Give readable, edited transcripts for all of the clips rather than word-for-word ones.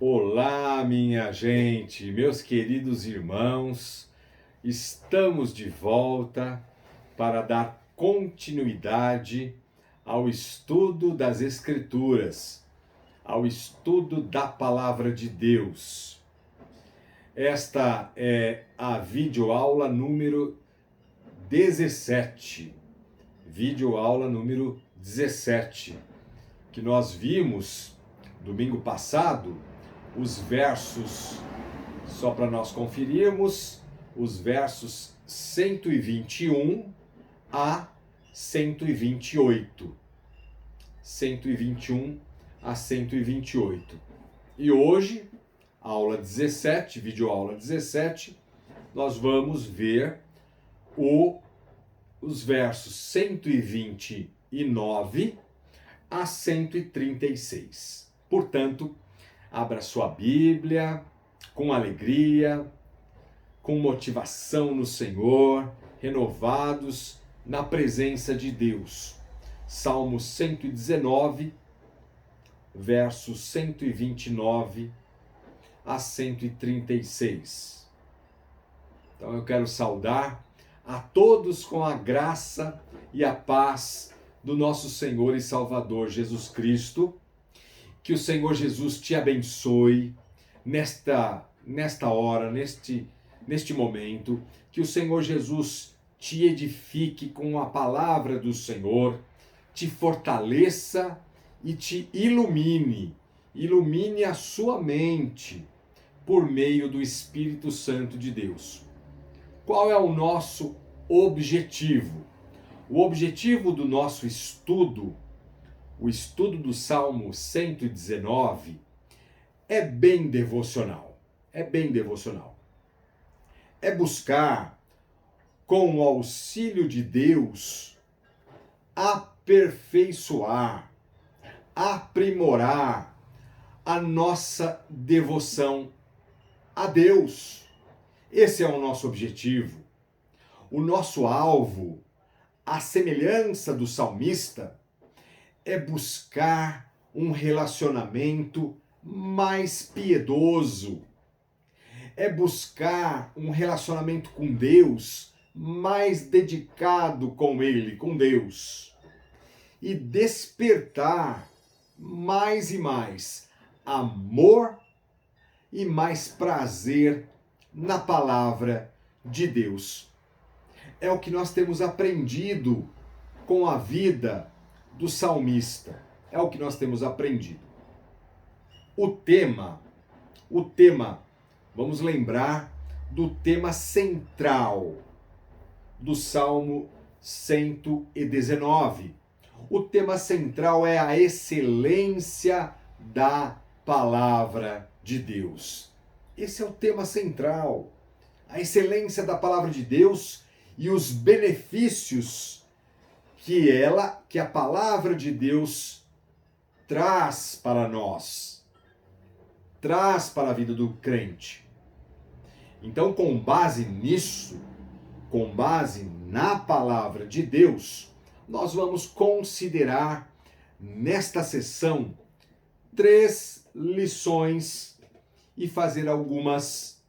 Olá, minha gente, meus queridos irmãos, estamos de volta para dar continuidade ao estudo das Escrituras, ao estudo da Palavra de Deus. Esta é a videoaula número 17, videoaula número 17, que nós vimos domingo passado os versos, só para nós conferirmos, os versos 121 a 128. 121 a 128. E hoje, aula 17, videoaula 17, nós vamos ver os versos 129 a 136. Portanto, abra sua Bíblia com alegria, com motivação no Senhor, renovados na presença de Deus. Salmo 119, versos 129 a 136. Então eu quero saudar a todos com a graça e a paz do nosso Senhor e Salvador Jesus Cristo. Que o Senhor Jesus te abençoe nesta hora, neste momento. Que o Senhor Jesus te edifique com a palavra do Senhor, te fortaleça e te ilumine. Ilumine a sua mente por meio do Espírito Santo de Deus. Qual é o nosso objetivo? O objetivo do nosso estudo, o estudo do Salmo 119, é bem devocional. É bem devocional. É buscar, com o auxílio de Deus, aperfeiçoar, aprimorar a nossa devoção a Deus. Esse é o nosso objetivo. O nosso alvo, à semelhança do salmista, é buscar um relacionamento mais piedoso, é buscar um relacionamento com Deus mais dedicado com Ele, com Deus, e despertar mais e mais amor e mais prazer na palavra de Deus. É o que nós temos aprendido com a vida do salmista. É o que nós temos aprendido. O tema, vamos lembrar do tema central do Salmo 119. O tema central é a excelência da palavra de Deus. Esse é o tema central. A excelência da palavra de Deus e os benefícios que a palavra de Deus traz para nós, traz para a vida do crente. Então, com base nisso, com base na palavra de Deus, nós vamos considerar nesta sessão 3 lições e fazer algumas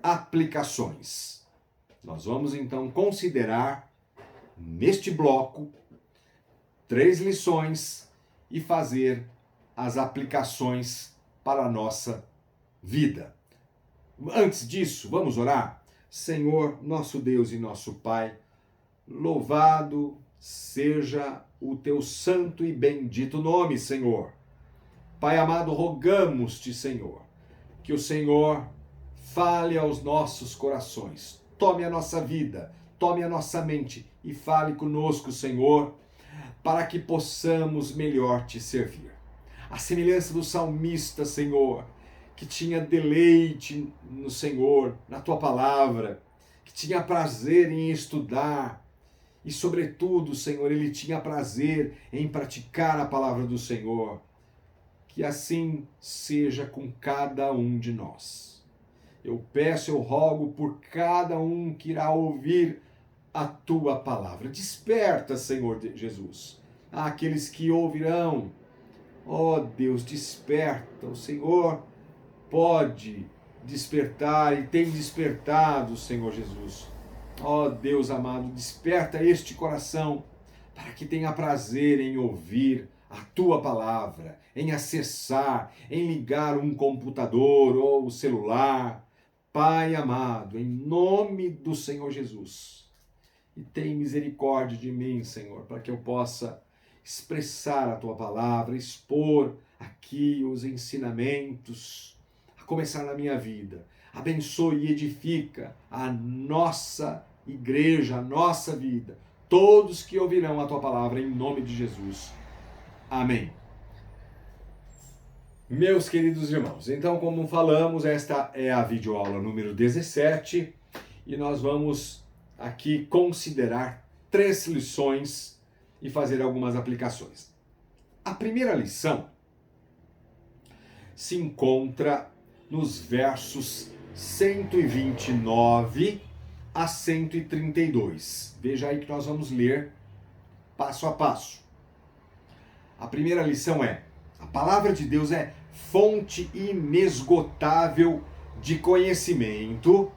aplicações. Nós vamos então considerar neste bloco 3 lições e fazer as aplicações para a nossa vida. Antes disso, vamos orar? Senhor, nosso Deus e nosso Pai, louvado seja o teu santo e bendito nome, Senhor. Pai amado, rogamos-te, Senhor, que o Senhor fale aos nossos corações, tome a nossa vida, tome a nossa mente e fale conosco, Senhor, para que possamos melhor te servir. A semelhança do salmista, Senhor, que tinha deleite no Senhor, na tua palavra, que tinha prazer em estudar e, sobretudo, Senhor, ele tinha prazer em praticar a palavra do Senhor. Que assim seja com cada um de nós. Eu peço, eu rogo por cada um que irá ouvir a tua palavra. Desperta, Senhor Jesus, àqueles que ouvirão. Ó Deus, desperta, o Senhor pode despertar e tem despertado, Senhor Jesus. Ó Deus amado, desperta este coração para que tenha prazer em ouvir a tua palavra, em acessar, em ligar um computador ou o celular. Pai amado, em nome do Senhor Jesus, e tem misericórdia de mim, Senhor, para que eu possa expressar a tua palavra, expor aqui os ensinamentos, a começar na minha vida. Abençoe e edifica a nossa igreja, a nossa vida, todos que ouvirão a tua palavra, em nome de Jesus. Amém. Meus queridos irmãos, então, como falamos, esta é a videoaula número 17 e nós vamos aqui considerar 3 lições e fazer algumas aplicações. A primeira lição se encontra nos versos 129 a 132. Veja aí que nós vamos ler passo a passo. A primeira lição é: a palavra de Deus é fonte inesgotável de conhecimento.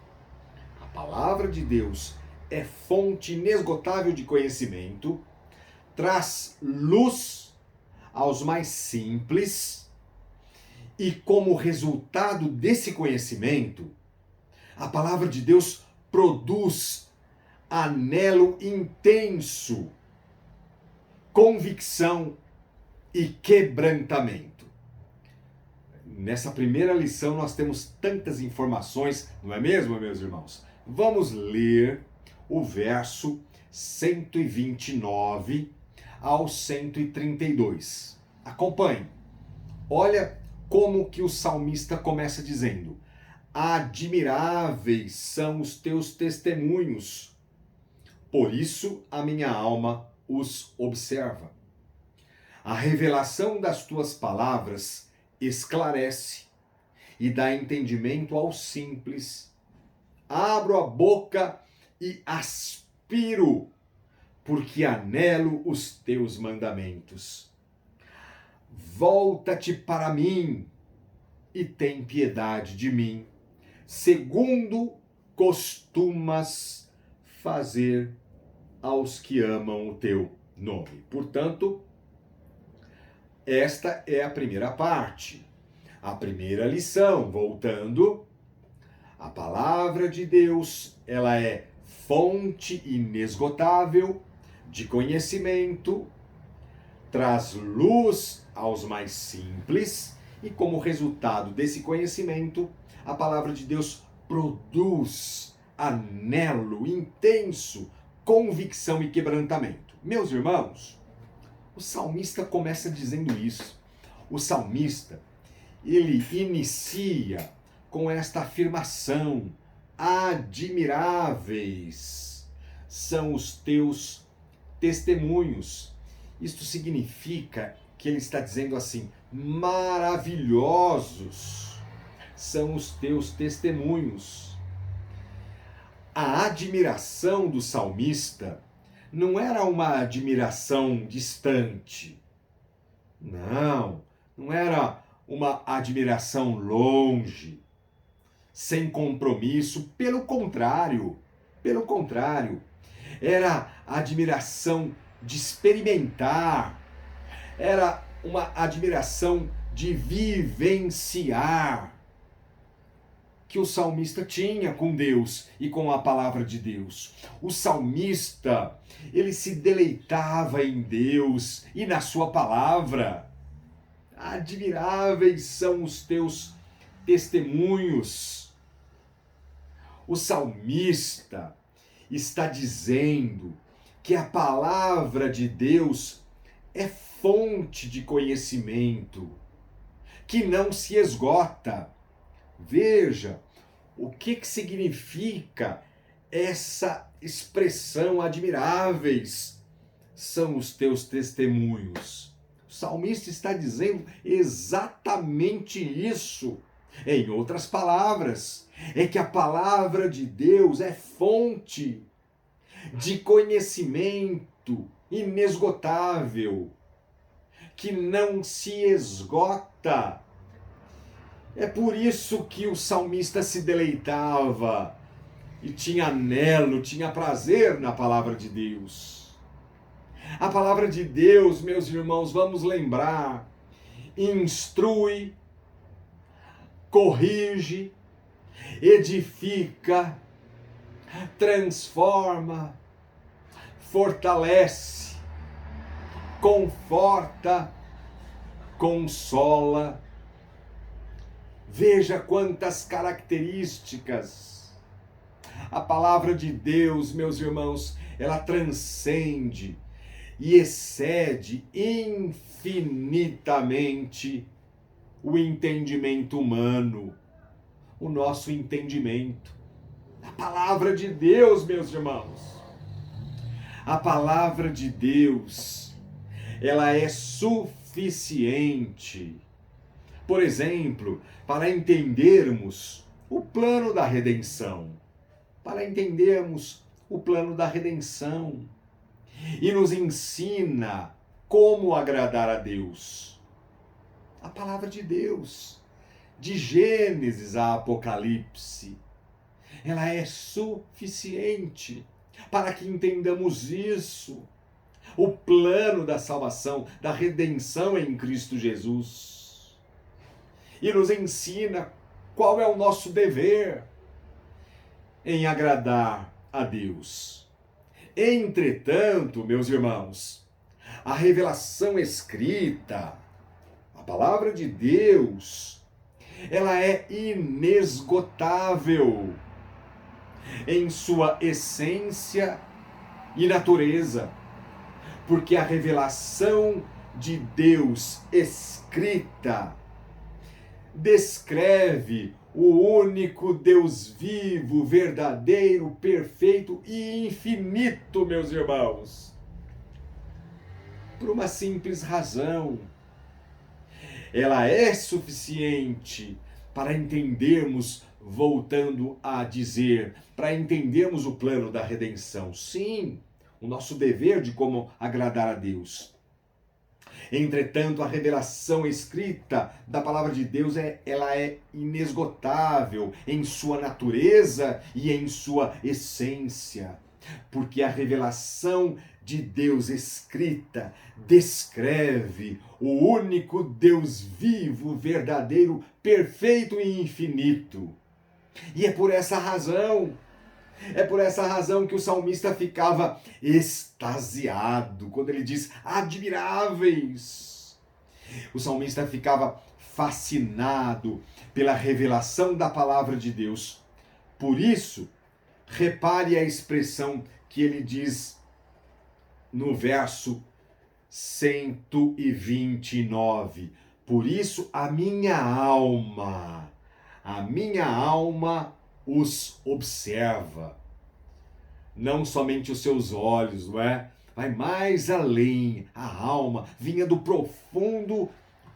A palavra de Deus é fonte inesgotável de conhecimento, traz luz aos mais simples e, como resultado desse conhecimento, a palavra de Deus produz anelo intenso, convicção e quebrantamento. Nessa primeira lição nós temos tantas informações, não é mesmo, meus irmãos? Vamos ler o verso 129 ao 132. Acompanhe. Olha como que o salmista começa dizendo: admiráveis são os teus testemunhos, por isso a minha alma os observa. A revelação das tuas palavras esclarece e dá entendimento ao simples. Abro a boca e aspiro, porque anelo os teus mandamentos. Volta-te para mim e tem piedade de mim, segundo costumas fazer aos que amam o teu nome. Portanto, esta é a primeira parte, a primeira lição. Voltando, a palavra de Deus, ela é fonte inesgotável de conhecimento, traz luz aos mais simples e, como resultado desse conhecimento, a palavra de Deus produz anelo intenso, convicção e quebrantamento. Meus irmãos, o salmista começa dizendo isso. O salmista, ele inicia com esta afirmação: admiráveis são os teus testemunhos. Isto significa que ele está dizendo assim: maravilhosos são os teus testemunhos. A admiração do salmista não era uma admiração distante. Não era uma admiração longe, sem compromisso. Pelo contrário, era a admiração de experimentar, era uma admiração de vivenciar que o salmista tinha com Deus e com a palavra de Deus. O salmista, ele se deleitava em Deus e na sua palavra. Admiráveis são os teus testemunhos. O salmista está dizendo que a palavra de Deus é fonte de conhecimento, que não se esgota. Veja o que significa essa expressão: admiráveis são os teus testemunhos. O salmista está dizendo exatamente isso. Em outras palavras, é que a palavra de Deus é fonte de conhecimento inesgotável, que não se esgota. É por isso que o salmista se deleitava e tinha anelo, tinha prazer na palavra de Deus. A palavra de Deus, meus irmãos, vamos lembrar, instrui, corrige, edifica, transforma, fortalece, conforta, consola. Veja quantas características. A palavra de Deus, meus irmãos, ela transcende e excede infinitamente o entendimento humano, o nosso entendimento. A palavra de Deus, meus irmãos, a palavra de Deus, ela é suficiente. Por exemplo, para entendermos o plano da redenção. Para entendermos o plano da redenção. E nos ensina como agradar a Deus. A palavra de Deus, de Gênesis a Apocalipse, ela é suficiente para que entendamos isso. O plano da salvação, da redenção em Cristo Jesus. E nos ensina qual é o nosso dever em agradar a Deus. Entretanto, meus irmãos, a revelação escrita, a palavra de Deus, ela é inesgotável em sua essência e natureza, porque a revelação de Deus escrita descreve o único Deus vivo, verdadeiro, perfeito e infinito, meus irmãos. Por uma simples razão. Ela é suficiente para entendermos, voltando a dizer, para entendermos o plano da redenção. Sim, o nosso dever de como agradar a Deus. Entretanto, a revelação escrita da palavra de Deus ela é inesgotável em sua natureza e em sua essência. Porque a revelação de Deus escrita descreve o único Deus vivo, verdadeiro, perfeito e infinito. E é por essa razão que o salmista ficava extasiado quando ele diz admiráveis. O salmista ficava fascinado pela revelação da palavra de Deus. Por isso, repare a expressão que ele diz no verso 129. Por isso a minha alma os observa. Não somente os seus olhos, não é? Vai mais além. A alma vinha do profundo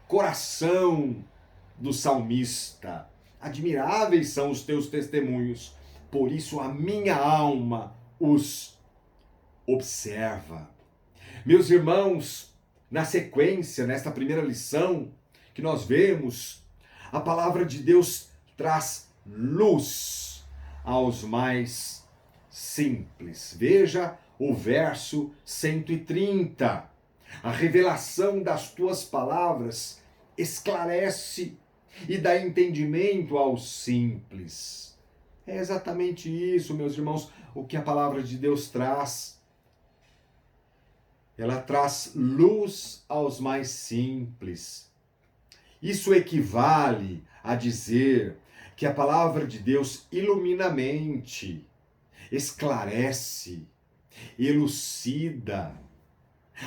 coração do salmista. Admiráveis são os teus testemunhos. Por isso a minha alma os observa. Meus irmãos, na sequência, nesta primeira lição que nós vemos, a palavra de Deus traz luz aos mais simples. Veja o verso 130. A revelação das tuas palavras esclarece e dá entendimento aos simples. É exatamente isso, meus irmãos, o que a palavra de Deus traz. Ela traz luz aos mais simples. Isso equivale a dizer que a palavra de Deus ilumina a mente, esclarece, elucida.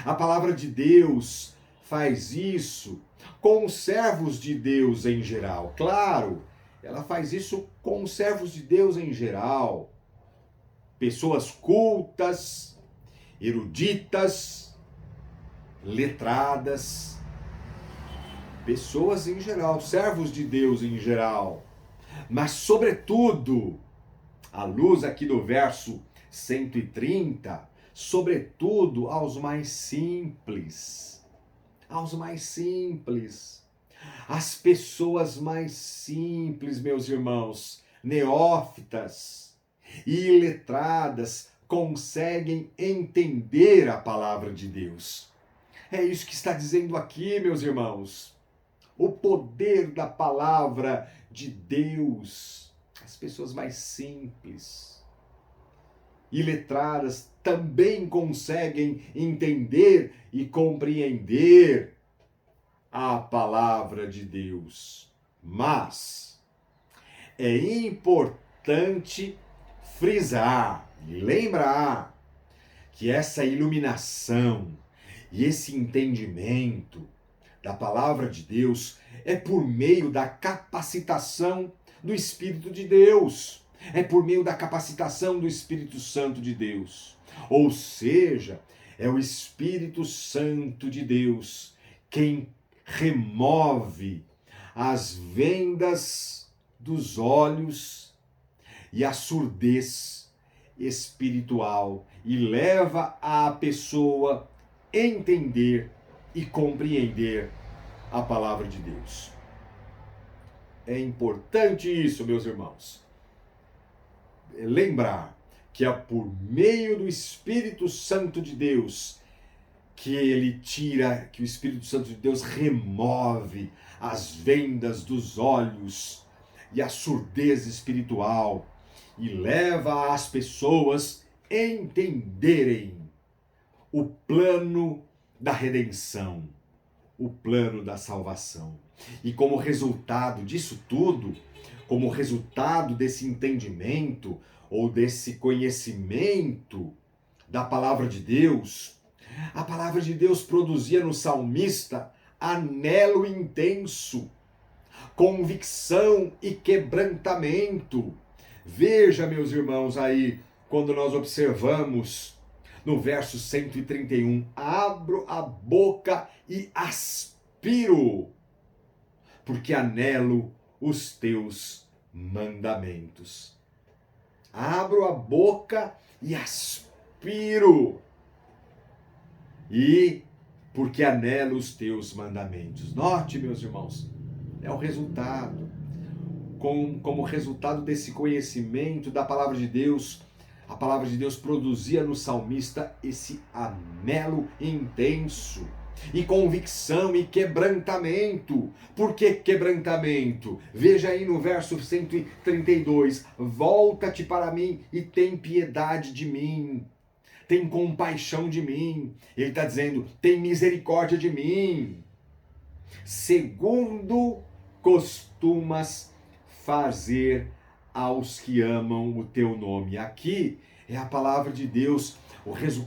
A palavra de Deus faz isso com os servos de Deus em geral. Claro, ela faz isso com os servos de Deus em geral. Pessoas cultas, eruditas, letradas, pessoas em geral, servos de Deus em geral. Mas, sobretudo, à luz aqui do verso 130, sobretudo aos mais simples. Aos mais simples. As pessoas mais simples, meus irmãos, neófitas e iletradas, conseguem entender a palavra de Deus. É isso que está dizendo aqui, meus irmãos. O poder da palavra de Deus. As pessoas mais simples e letradas também conseguem entender e compreender a palavra de Deus. Mas é importante frisar e lembrar que essa iluminação e esse entendimento da palavra de Deus é por meio da capacitação do Espírito de Deus. É por meio da capacitação do Espírito Santo de Deus. Ou seja, é o Espírito Santo de Deus quem remove as vendas dos olhos e a surdez espiritual e leva a pessoa a entender e compreender a palavra de Deus. É importante isso, meus irmãos. Lembrar que é por meio do Espírito Santo de Deus que ele tira, que o Espírito Santo de Deus remove as vendas dos olhos e a surdez espiritual e leva as pessoas a entenderem o plano da redenção, o plano da salvação. E como resultado disso tudo, como resultado desse entendimento ou desse conhecimento da palavra de Deus, a palavra de Deus produzia no salmista anelo intenso, convicção e quebrantamento. Veja, meus irmãos, aí, quando nós observamos no verso 131, abro a boca e aspiro, porque anelo os teus mandamentos. Abro a boca e aspiro, e porque anelo os teus mandamentos. Note, meus irmãos, é o resultado. Como resultado desse conhecimento da palavra de Deus, a palavra de Deus produzia no salmista esse anelo intenso, e convicção e quebrantamento. Por que quebrantamento? Veja aí no verso 132, volta-te para mim e tem piedade de mim. Tem compaixão de mim. Ele está dizendo, tem misericórdia de mim. Segundo costumas fazer aos que amam o teu nome. Aqui é a palavra de Deus,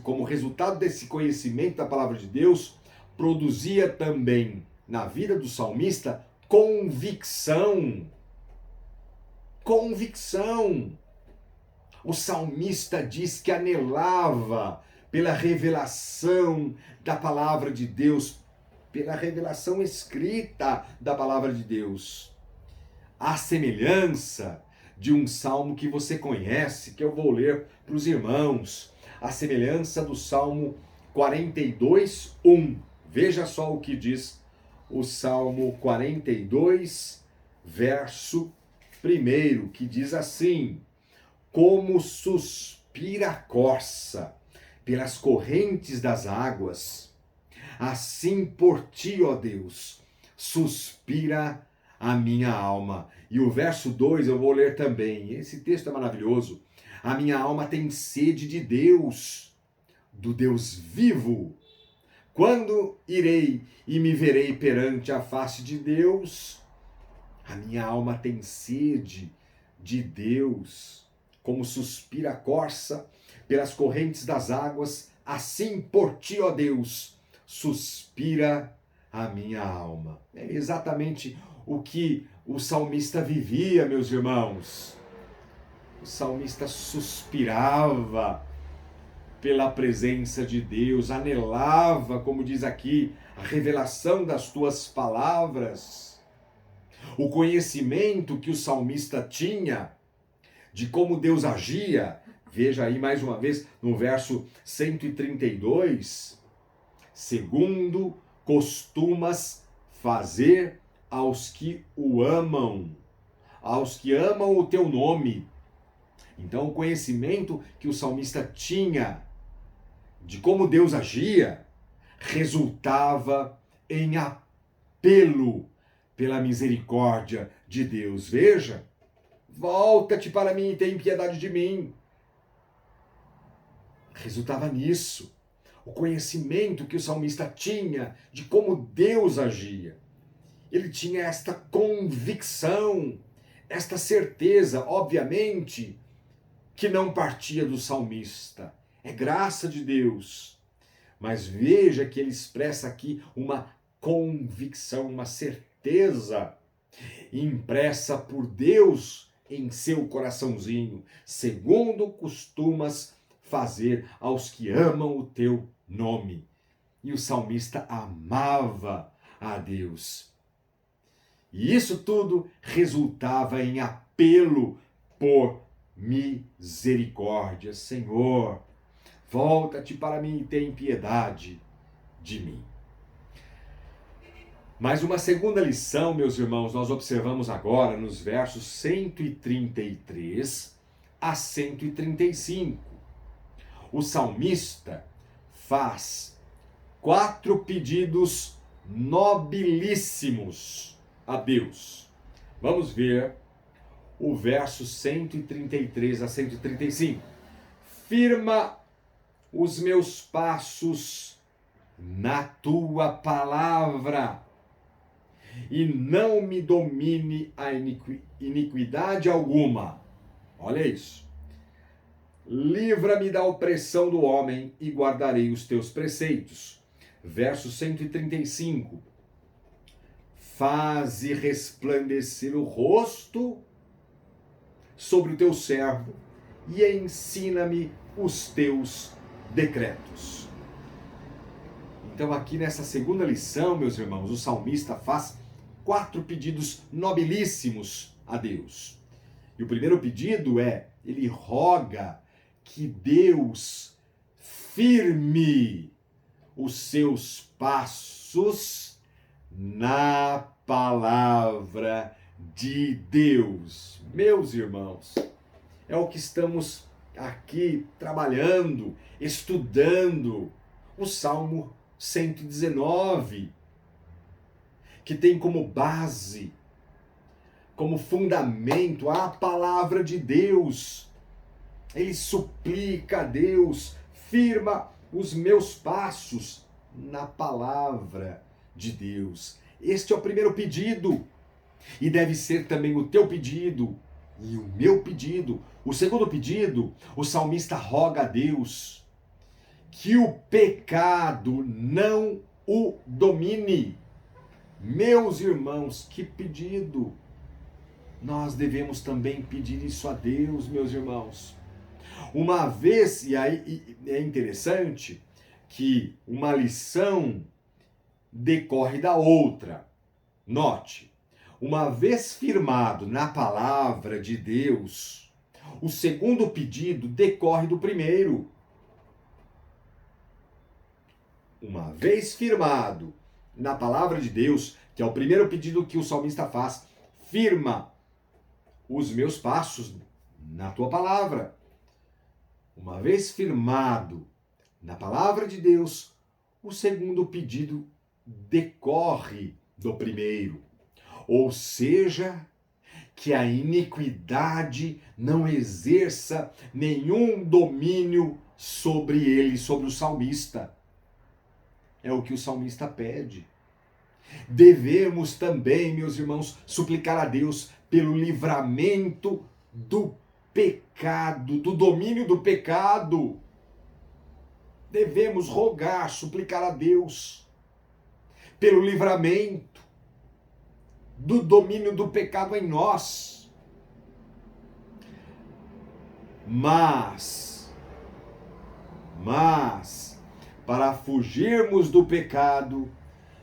como resultado desse conhecimento da palavra de Deus, produzia também na vida do salmista convicção. Convicção. O salmista diz que anelava pela revelação da palavra de Deus, pela revelação escrita da palavra de Deus. A semelhança de um salmo que você conhece, que eu vou ler para os irmãos, a semelhança do Salmo 42, 1. Veja só o que diz o Salmo 42, verso 1, que diz assim: como suspira a corça pelas correntes das águas, assim por ti, ó Deus, suspira a minha alma. E o verso 2 eu vou ler também. Esse texto é maravilhoso. A minha alma tem sede de Deus, do Deus vivo. Quando irei e me verei perante a face de Deus? A minha alma tem sede de Deus. Como suspira a corça pelas correntes das águas, assim por ti, ó Deus, suspira a minha alma. É exatamente o que o salmista vivia, meus irmãos. O salmista suspirava pela presença de Deus, anelava, como diz aqui, a revelação das tuas palavras. O conhecimento que o salmista tinha de como Deus agia, veja aí mais uma vez no verso 132, segundo costumas fazer aos que o amam, aos que amam o teu nome. Então, o conhecimento que o salmista tinha de como Deus agia resultava em apelo pela misericórdia de Deus. Veja, volta-te para mim e tem piedade de mim. Resultava nisso. O conhecimento que o salmista tinha de como Deus agia. Ele tinha esta convicção, esta certeza, obviamente, que não partia do salmista. É graça de Deus. Mas veja que ele expressa aqui uma convicção, uma certeza impressa por Deus em seu coraçãozinho, segundo costumas fazer aos que amam o teu nome. E o salmista amava a Deus. E isso tudo resultava em apelo por misericórdia. Senhor, volta-te para mim e tem piedade de mim. Mas uma segunda lição, meus irmãos, nós observamos agora nos versos 133 a 135. O salmista faz 4 pedidos nobilíssimos a Deus. Vamos ver o verso 133 a 135. Firma os meus passos na tua palavra, e não me domine a iniquidade alguma. Olha isso. Livra-me da opressão do homem e guardarei os teus preceitos. Verso 135. Faze resplandecer o rosto sobre o teu servo e ensina-me os teus decretos. Então, aqui nessa segunda lição, meus irmãos, o salmista faz 4 pedidos nobilíssimos a Deus. E o primeiro pedido é, ele roga que Deus firme os seus passos na palavra de Deus. Meus irmãos, é o que estamos aqui trabalhando, estudando, o Salmo 119, que tem como base, como fundamento a palavra de Deus. Ele suplica a Deus, firma os meus passos na palavra de Deus. Este é o primeiro pedido, e deve ser também o teu pedido e o meu pedido. O segundo pedido, o salmista roga a Deus que o pecado não o domine. Meus irmãos, que pedido! Nós devemos também pedir isso a Deus, meus irmãos. Uma vez, e aí é interessante que uma lição decorre da outra. Note, uma vez firmado na palavra de Deus, o segundo pedido decorre do primeiro. Uma vez firmado na palavra de Deus, que é o primeiro pedido que o salmista faz, firma os meus passos na tua palavra. Uma vez firmado na palavra de Deus, o segundo pedido decorre do primeiro. Ou seja, que a iniquidade não exerça nenhum domínio sobre ele, sobre o salmista. É o que o salmista pede. Devemos também, meus irmãos, suplicar a Deus pelo livramento do pecado, do domínio do pecado. Devemos rogar, suplicar a Deus pelo livramento do domínio do pecado em nós. Mas, para fugirmos do pecado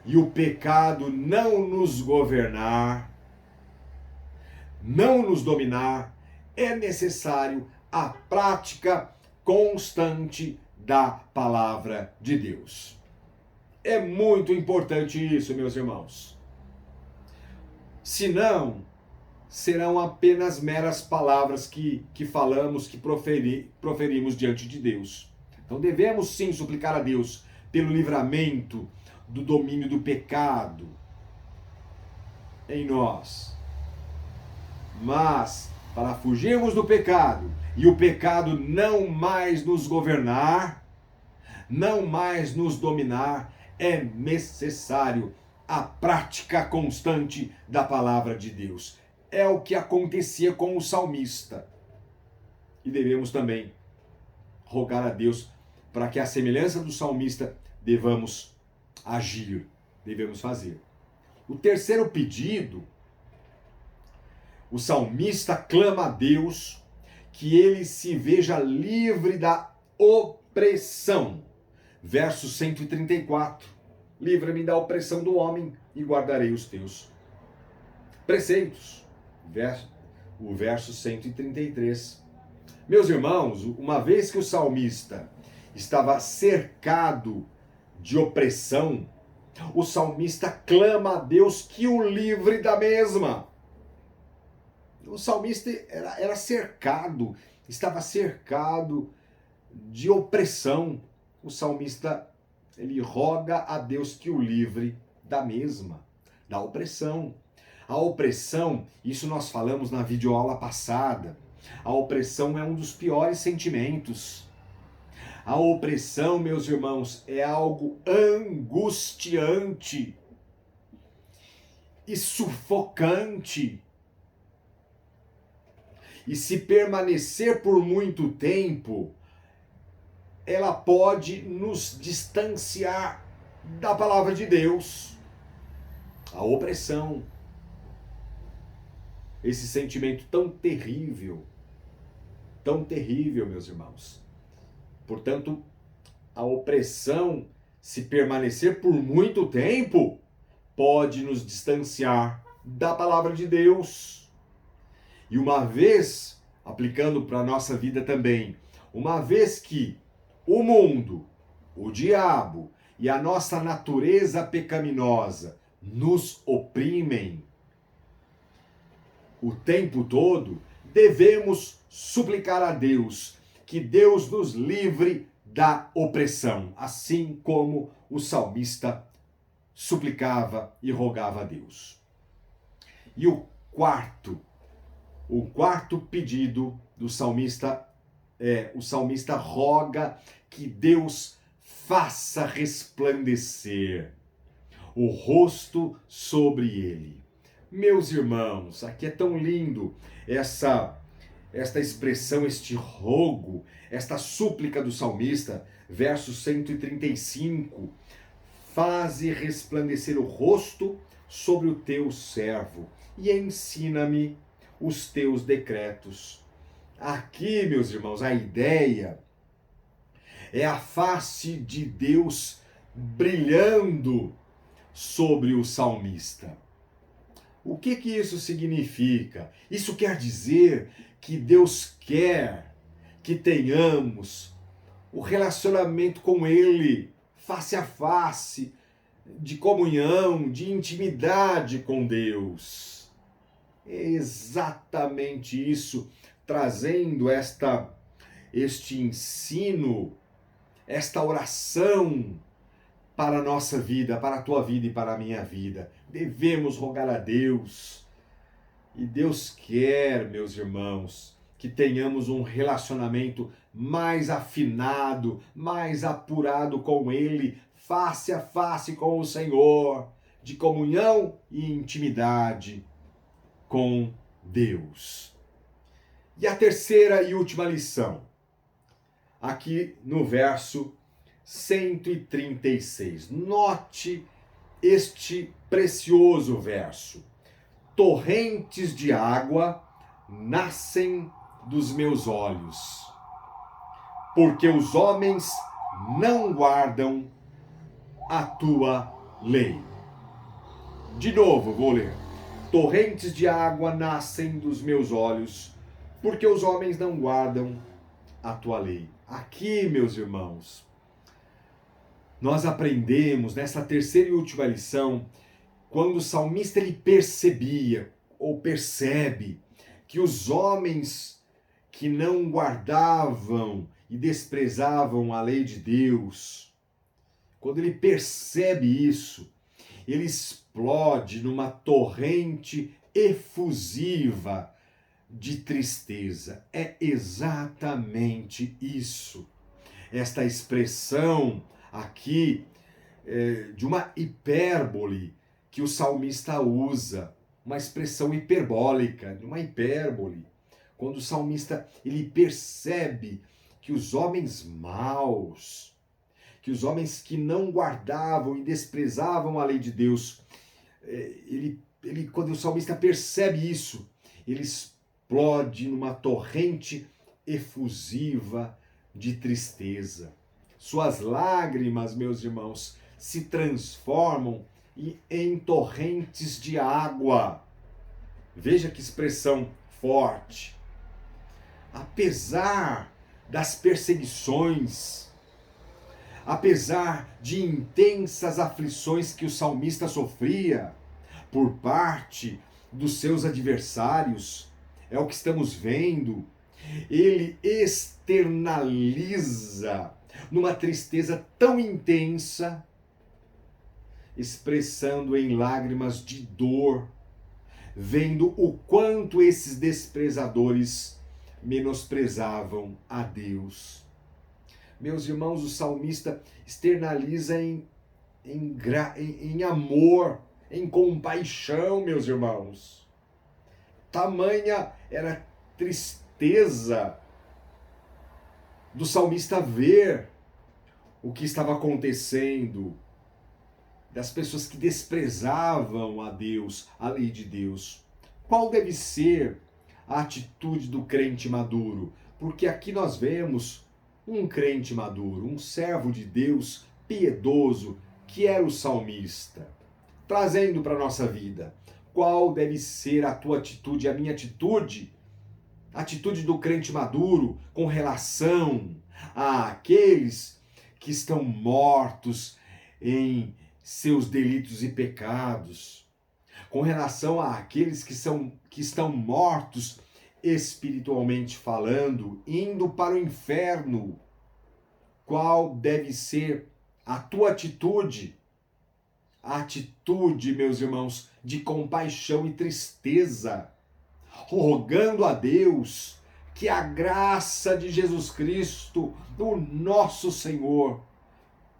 e o pecado não nos governar, não nos dominar, é necessário a prática constante da palavra de Deus. É muito importante isso, meus irmãos. Senão, serão apenas meras palavras que falamos, que proferimos diante de Deus. Então devemos sim suplicar a Deus pelo livramento do domínio do pecado em nós. Mas, para fugirmos do pecado e o pecado não mais nos governar, não mais nos dominar, é necessário a prática constante da palavra de Deus. É o que acontecia com o salmista. E devemos também rogar a Deus para que, à semelhança do salmista, devamos agir, devemos fazer. O terceiro pedido, o salmista clama a Deus que ele se veja livre da opressão. Verso 134. Livra-me da opressão do homem e guardarei os teus preceitos. O verso 133. Meus irmãos, uma vez que o salmista estava cercado de opressão, o salmista clama a Deus que o livre da mesma. O salmista era cercado, estava cercado de opressão. O salmista, ele roga a Deus que o livre da mesma, da opressão. A opressão, isso nós falamos na videoaula passada, a opressão é um dos piores sentimentos. A opressão, meus irmãos, é algo angustiante e sufocante. E se permanecer por muito tempo, ela pode nos distanciar da palavra de Deus. A opressão, esse sentimento tão terrível, meus irmãos. Portanto, a opressão, se permanecer por muito tempo, pode nos distanciar da palavra de Deus. E uma vez, aplicando para a nossa vida também, uma vez que o mundo, o diabo e a nossa natureza pecaminosa nos oprimem o tempo todo, devemos suplicar a Deus que Deus nos livre da opressão, assim como o salmista suplicava e rogava a Deus. E o quarto pedido do salmista o salmista roga que Deus faça resplandecer o rosto sobre ele. Meus irmãos, aqui é tão lindo esta expressão, este rogo, esta súplica do salmista, verso 135. Faze resplandecer o rosto sobre o teu servo e ensina-me os teus decretos. Aqui, meus irmãos, a ideia é a face de Deus brilhando sobre o salmista. O que isso significa? Isso quer dizer que Deus quer que tenhamos o relacionamento com Ele, face a face, de comunhão, de intimidade com Deus. É exatamente isso, trazendo este ensino, esta oração para a nossa vida, para a tua vida e para a minha vida. Devemos rogar a Deus. E Deus quer, meus irmãos, que tenhamos um relacionamento mais afinado, mais apurado com Ele, face a face com o Senhor, de comunhão e intimidade com Deus. E a terceira e última lição, aqui no verso 136. Note este precioso verso. Torrentes de água nascem dos meus olhos, porque os homens não guardam a tua lei. De novo, vou ler. Torrentes de água nascem dos meus olhos, porque os homens não guardam a tua lei. Aqui, meus irmãos, nós aprendemos nessa terceira e última lição quando o salmista ele percebia ou percebe que os homens que não guardavam e desprezavam a lei de Deus, quando ele percebe isso, ele explode numa torrente efusiva de tristeza. É exatamente isso. Esta expressão aqui de uma hipérbole que o salmista usa, uma expressão hiperbólica, de uma hipérbole. Quando o salmista ele percebe que os homens maus, que os homens que não guardavam e desprezavam a lei de Deus, quando o salmista percebe isso, ele explode numa torrente efusiva de tristeza. Suas lágrimas, meus irmãos, se transformam em torrentes de água. Veja que expressão forte. Apesar das perseguições, apesar de intensas aflições que o salmista sofria por parte dos seus adversários, é o que estamos vendo, ele externaliza numa tristeza tão intensa, expressando em lágrimas de dor, vendo o quanto esses desprezadores menosprezavam a Deus. Meus irmãos, o salmista externaliza em amor, em compaixão, meus irmãos. Tamanha era a tristeza do salmista ver o que estava acontecendo, das pessoas que desprezavam a Deus, a lei de Deus. Qual deve ser a atitude do crente maduro? Porque aqui nós vemos um crente maduro, um servo de Deus piedoso, que era o salmista, trazendo para a nossa vida. Qual deve ser a tua atitude, a minha atitude? A atitude do crente maduro com relação àqueles que estão mortos em seus delitos e pecados, com relação àqueles que estão mortos espiritualmente falando, indo para o inferno. Qual deve ser a tua atitude? A atitude, meus irmãos, de compaixão e tristeza, rogando a Deus que a graça de Jesus Cristo, o nosso Senhor,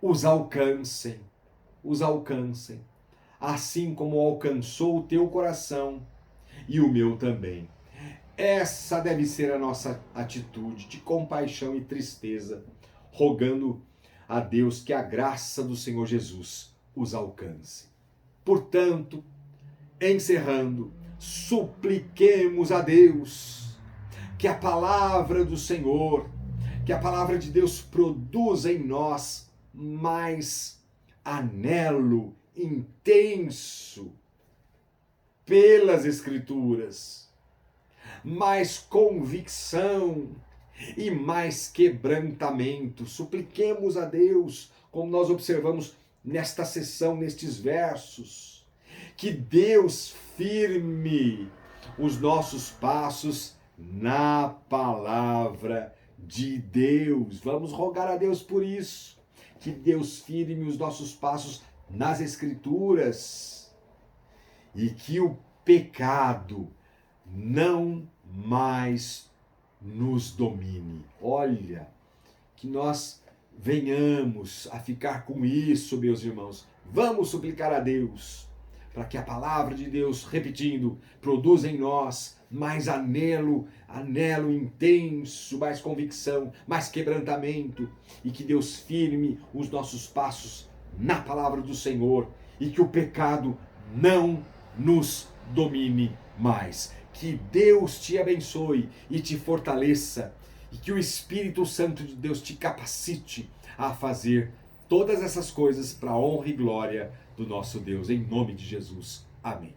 os alcancem, assim como alcançou o teu coração e o meu também. Essa deve ser a nossa atitude de compaixão e tristeza, rogando a Deus que a graça do Senhor Jesus os alcance. Portanto, encerrando, supliquemos a Deus que a palavra do Senhor, que a palavra de Deus produza em nós mais anelo intenso pelas Escrituras, mais convicção e mais quebrantamento. Supliquemos a Deus, como nós observamos nesta sessão, nestes versos, que Deus firme os nossos passos na palavra de Deus. Vamos rogar a Deus por isso, que Deus firme os nossos passos nas Escrituras e que o pecado não mais nos domine. Olha, que nós venhamos a ficar com isso, meus irmãos. Vamos suplicar a Deus para que a palavra de Deus, repetindo, produza em nós mais anelo intenso, mais convicção, mais quebrantamento, e que Deus firme os nossos passos na palavra do Senhor e que o pecado não nos domine mais. Que Deus te abençoe e te fortaleça, e que o Espírito Santo de Deus te capacite a fazer todas essas coisas para a honra e glória do nosso Deus, em nome de Jesus. Amém.